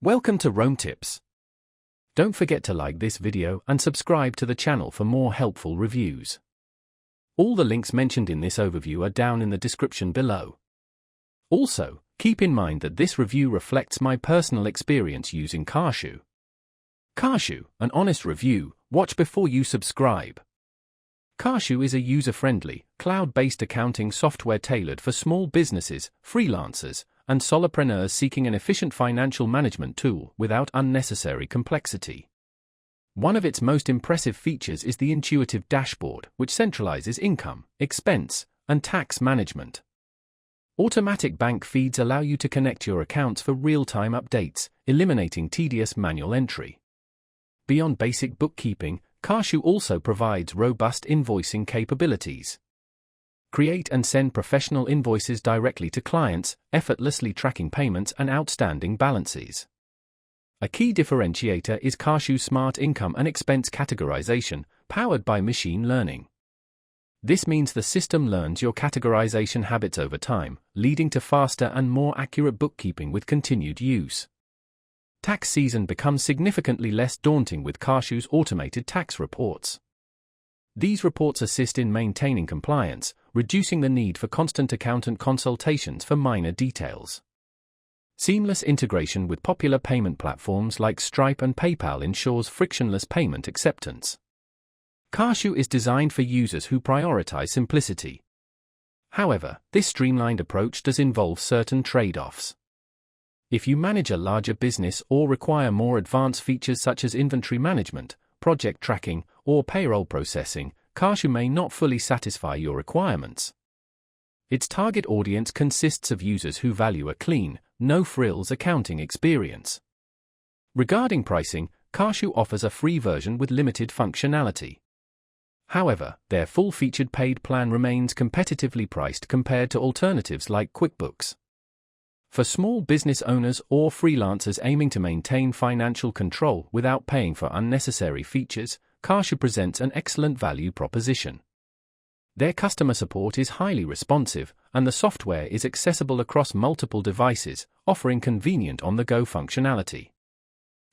Welcome to Rome Tips. Don't forget to like this video and subscribe to the channel for more helpful reviews. All the links mentioned in this overview are down in the description below. Also, keep in mind that this review reflects my personal experience using Kashoo. Kashoo, an honest review. Watch before you subscribe. Kashoo is a user-friendly, cloud-based accounting software tailored for small businesses, freelancers, and solopreneurs seeking an efficient financial management tool without unnecessary complexity. One of its most impressive features is the intuitive dashboard, which centralizes income, expense, and tax management. Automatic bank feeds allow you to connect your accounts for real-time updates, eliminating tedious manual entry. Beyond basic bookkeeping, Kashoo also provides robust invoicing capabilities. Create and send professional invoices directly to clients, effortlessly tracking payments and outstanding balances. A key differentiator is Kashoo's smart income and expense categorization, powered by machine learning. This means the system learns your categorization habits over time, leading to faster and more accurate bookkeeping with continued use. Tax season becomes significantly less daunting with Kashoo's automated tax reports. These reports assist in maintaining compliance, reducing the need for constant accountant consultations for minor details. Seamless integration with popular payment platforms like Stripe and PayPal ensures frictionless payment acceptance. Kashoo is designed for users who prioritize simplicity. However, this streamlined approach does involve certain trade-offs. If you manage a larger business or require more advanced features such as inventory management, project tracking, or payroll processing, Kashoo may not fully satisfy your requirements. Its target audience consists of users who value a clean, no-frills accounting experience. Regarding pricing, Kashoo offers a free version with limited functionality. However, their full-featured paid plan remains competitively priced compared to alternatives like QuickBooks. For small business owners or freelancers aiming to maintain financial control without paying for unnecessary features, Kashoo presents an excellent value proposition. Their customer support is highly responsive, and the software is accessible across multiple devices, offering convenient on-the-go functionality.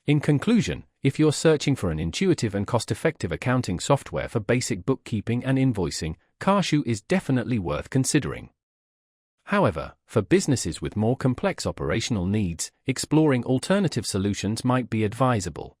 In conclusion, if you're searching for an intuitive and cost-effective accounting software for basic bookkeeping and invoicing, Kashoo is definitely worth considering. However, for businesses with more complex operational needs, exploring alternative solutions might be advisable.